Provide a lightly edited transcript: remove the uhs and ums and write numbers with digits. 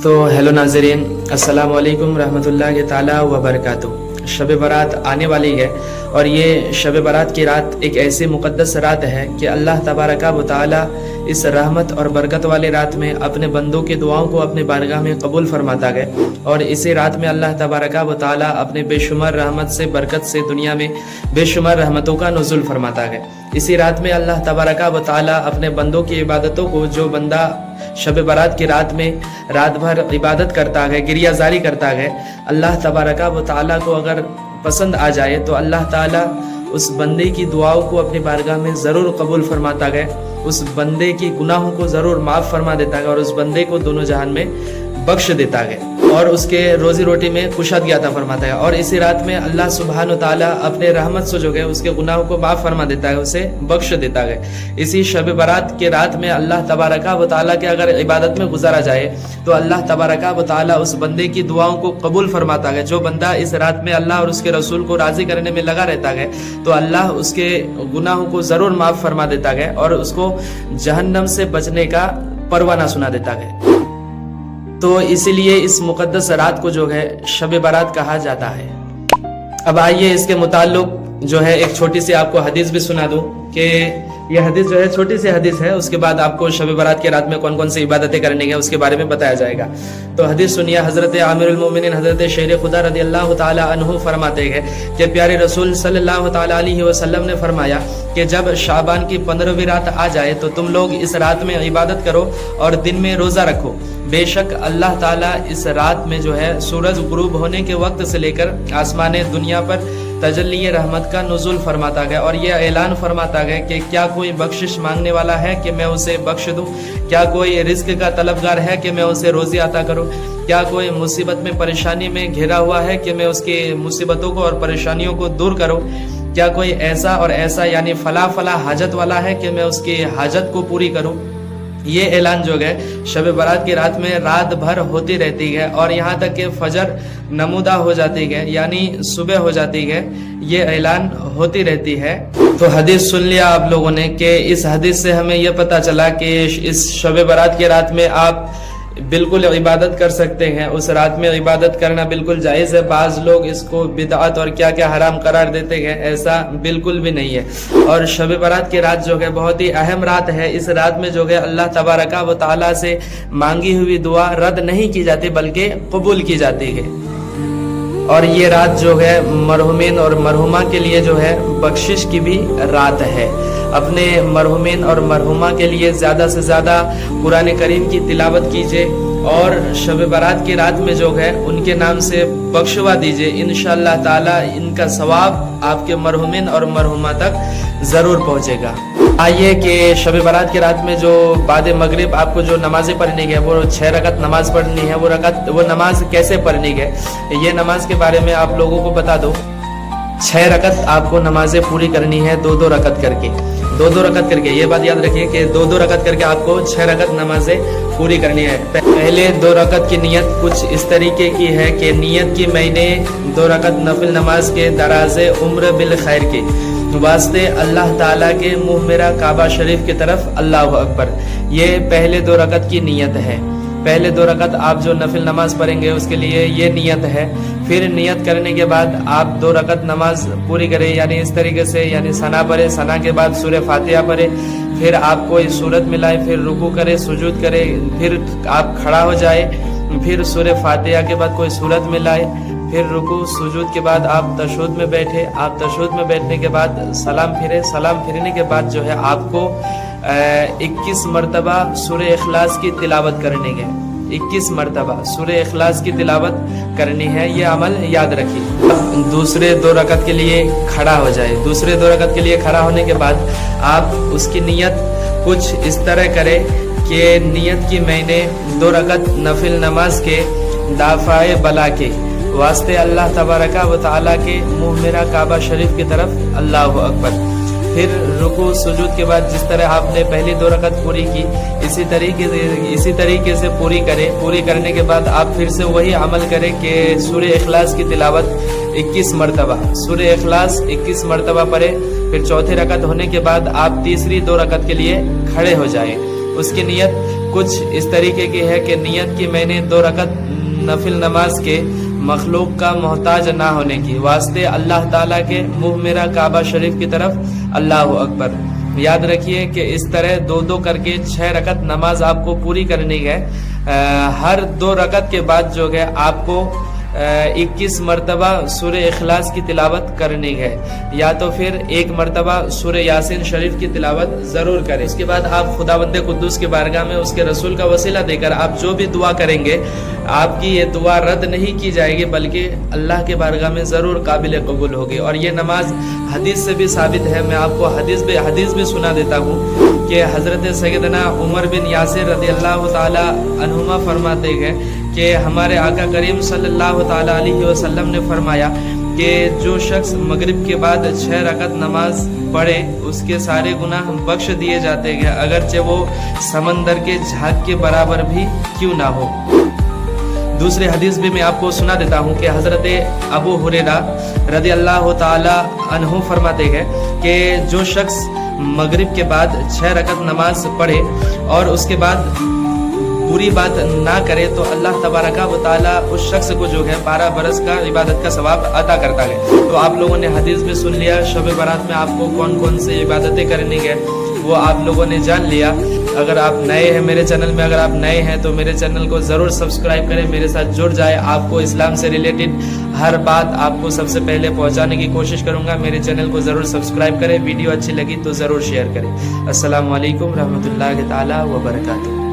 تو हेलो नाज़रीन, अस्सलाम वालेकुम रहमतुल्लाहि ताला व बरकातुहू। शब बारात आने वाली है और ये शब बारात की रात एक ऐसी मुक़द्दस रात है कि अल्लाह तबारक व तआला इस रहमत और बरकत वाली रात में अपने बंदों की दुआओं को अपने बारगाह में कबूल फरमाता है। और इसी रात में अल्लाह तबारक व तआला अपने बेशुमार रहमत से बरकत से दुनिया में बेशुमार रहमतों का नुज़ुल फरमाता है। इसी रात में अल्लाह तबारक व तआला अपने बंदों की इबादतों को, जो बंदा शब बारात की रात में रात भर इबादत करता है, गिरियाजारी करता है, अल्लाह तबारक व तआला को अगर पसंद आ जाए तो अल्लाह ताला उस बंदे की दुआओं को अपनी बारगाह में ज़रूर कबूल फरमाता है, उस बंदे की गुनाहों को ज़रूर माफ़ फरमा देता है और उस बंदे को दोनों जहान में बख्श देता है और उसके रोज़ी रोटी में कुशादगी अता फरमाता है। और इसी रात में अल्लाह सुब्हान व तआला अपने रहमत से जो है उसके गुनाहों को माफ़ फरमा देता है, उसे बख्श देता है। इसी शब बारात के रात में अल्लाह तबारक व तआला के अगर इबादत में गुजारा जाए तो अल्लाह तबारक व तआला उस बंदे की दुआओं को कबूल फरमाता है। जो बंदा इस रात में अल्लाह और उसके रसूल को राज़ी करने में लगा रहता है तो अल्लाह उसके गुनाहों को ज़रूर माफ़ फरमा देता है और उसको जहन्नम से बचने का परवाना सुना देता है। तो इसीलिए इस मुक़द्दस रात को जो है शब बारात कहा जाता है। अब आइए इसके मुताल्लिक़ जो है एक छोटी सी आपको हदीस भी सुना दूं कि यह हदीस जो है छोटी सी हदीस है, उसके बाद आपको शब बारात की रात में कौन कौन सी इबादतें करनी है उसके बारे में बताया जाएगा। तो हदीस सुनिए। हज़रत आमिरुल मोमिनीन हज़रत शेर खुदा रज़ियल्लाहु ताला अन्हु फरमाते हैं कि प्यारे रसूल सल्लल्लाहु ताला अलैहि वसल्लम ने फरमाया कि जब शाबान की 15वीं रात आ जाए तो तुम लोग इस रात में इबादत करो और दिन में रोज़ा रखो। बेशक अल्लाह ताला इस रात में जो है सूरज गुरूब होने के वक्त से लेकर आसमान दुनिया पर तजल्ली रहमत का नुज़ुल फरमाता है और यह ऐलान फरमाता है कि क्या कोई बख्शिश मांगने वाला है कि मैं उसे बख्श दूं, क्या कोई रिस्क का तलबगार है कि मैं उसे रोज़ी अता करूं, क्या कोई मुसीबत में परेशानी में घिरा हुआ है कि मैं उसकी मुसीबतों को और परेशानियों को दूर करूं, क्या कोई ऐसा और ऐसा यानी फला फला हाजत वाला है कि मैं उसकी हाजत को पूरी करूं। ये ऐलान जो है शब बारात की रात में रात भर होती रहती है और यहाँ तक कि फजर नमूदा हो जाती है यानी सुबह हो जाती है, ये ऐलान होती रहती है। तो हदीस सुन लिया आप लोगों ने कि इस हदीस से हमें यह पता चला कि इस शब बारात की रात में आप बिल्कुल इबादत कर सकते हैं, उस रात में इबादत करना बिल्कुल जायज़ है। बाज़ लोग इसको बिदअत और क्या क्या हराम करार देते हैं, ऐसा बिल्कुल भी नहीं है। और शब बारात की रात जो है बहुत ही अहम रात है। इस रात में जो है अल्लाह तबारक व तआला से मांगी हुई दुआ रद्द नहीं की जाती बल्कि कबूल की जाती है। और ये रात जो है मरहुमीन और मरहुमा के लिए जो है बख्शिश की भी रात है। अपने मरहुमीन और मरहुमा के लिए ज़्यादा से ज़्यादा कुरान करीम की तिलावत कीजिए और शब बारात की रात में जो है उनके नाम से बख्शवा दीजिए। इंशाअल्लाह ताला इनका सवाब आपके मरहुमीन और मरहुमा तक ज़रूर पहुँचेगा। आइए कि शब बारात की रात में जो बाद मगरिब आपको जो नमाज़ें पढ़नी है वो 6 रकत नमाज पढ़नी है। वो नमाज कैसे पढ़नी है ये नमाज के बारे में आप लोगों को बता दो। 6 रकत आपको नमाजें पूरी करनी है, 2-2 रकत करके, 2-2 रकत करके। ये बात याद रखिए कि 2-2 रकत करके आपको 6 रकत नमाजें पूरी करनी है। पहले 2 रकत की नियत कुछ इस तरीके की है कि नियत की मैंने 2 रकत नफिल नमाज के दराज़े उम्र बिल खैर के वास्ते अल्लाह ताला के मुँह मेरा काबा शरीफ की तरफ अल्लाह अकबर। ये पहले 2 रकत की नियत है। पहले 2 रकत आप जो नफिल नमाज पढ़ेंगे उसके लिए ये नियत है। फिर नियत करने के बाद आप 2 रकत नमाज पूरी करें यानी इस तरीके से, यानी सना पढ़े, सना के बाद सूरह फातिहा पढ़े, फिर आप कोई सूरत मिलाए, फिर रुकू करे, सुजूद करे, फिर आप खड़ा हो जाए, फिर सूरह फातिहा के बाद कोई सूरत मिलाए, फिर रुकू सुजूद के बाद आप तशहुद में बैठे। आप तशहुद में बैठने के बाद सलाम फिरे। सलाम फिरने के बाद जो है आपको 21 मरतबा सूरह इखलास की तिलावत करनी है। 21 मरतबा सूरह इखलास की तिलावत करनी है, ये अमल याद रखिए। दूसरे 2 रकत के लिए खड़ा हो जाए। दूसरे 2 रकत के लिए खड़ा होने के बाद आप उसकी नियत कुछ इस तरह करें कि नियत की मैंने 2 रकत नफिल नमाज के दाफाए बला के वास्ते अल्लाह तबारक व तआला के मुँह मेरा काबा शरीफ की तरफ अल्लाह अकबर। फिर रुकू सुजूद के बाद जिस तरह आपने पहली 2 रकत पूरी की इसी तरीके से पूरी करें। पूरी करने के बाद आप फिर से वही अमल करें कि सूरह इखलास की तिलावत 21 मरतबा, सूरह इखलास 21 मरतबा पढ़े। फिर चौथी रकत होने के बाद आप तीसरी 2 रकत के लिए खड़े हो जाएं। उसकी नियत کچھ اس طریقے کی ہے کہ نیت کی میں نے 2 رکعت نفل نماز کے مخلوق کا محتاج نہ ہونے کی واسطے اللہ تعالیٰ کے منہ میرا کعبہ شریف کی طرف اللہ اکبر. یاد رکھیے کہ اس طرح 2 کر کے 6 رکعت نماز آپ کو پوری کرنی ہے. ہر 2 رکعت کے بعد جو ہے آپ کو 21 مرتبہ سورہ اخلاص کی تلاوت کرنی ہے، یا تو پھر 1 مرتبہ سورہ یاسین شریف کی تلاوت ضرور کریں. اس کے بعد آپ خداوند قدوس کی بارگاہ میں اس کے رسول کا وسیلہ دے کر آپ جو بھی دعا کریں گے آپ کی یہ دعا رد نہیں کی جائے گی، بلکہ اللہ کے بارگاہ میں ضرور قابل قبول ہوگی. اور یہ نماز حدیث سے بھی ثابت ہے. میں آپ کو حدیث بھی سنا دیتا ہوں کہ حضرت سیدنا عمر بن یاسر رضی اللہ تعالی عنہما فرماتے ہیں کہ ہمارے آقا کریم صلی اللہ تعالی علیہ وسلم نے فرمایا کہ جو شخص مغرب کے بعد 6 رکعت نماز پڑھے اس کے سارے گناہ بخش دیے جاتے ہیں، اگرچہ وہ سمندر کے جھاگ کے برابر بھی کیوں نہ ہو. دوسری حدیث بھی میں آپ کو سنا دیتا ہوں کہ حضرت ابو ہریرہ رضی اللہ تعالی عنہ فرماتے ہیں کہ جو شخص مغرب کے بعد 6 رکعت نماز پڑھے اور اس کے بعد بری بات نہ کرے تو اللہ تبارک و تعالیٰ اس شخص کو جو ہے 12 برس کا عبادت کا ثواب عطا کرتا ہے. تو آپ لوگوں نے حدیث بھی سن لیا. شب برات میں آپ کو کون کون سے عبادتیں کرنی ہے وہ آپ لوگوں نے جان لیا. اگر آپ نئے ہیں میرے چینل میں، اگر آپ نئے ہیں تو میرے چینل کو ضرور سبسکرائب کریں، میرے ساتھ جڑ جائے. آپ کو اسلام سے ریلیٹڈ ہر بات آپ کو سب سے پہلے پہنچانے کی کوشش کروں گا. میرے چینل کو ضرور سبسکرائب کریں، ویڈیو اچھی لگی تو ضرور شیئر کریں. السلام علیکم رحمۃ اللہ تعالی وبرکاتہ.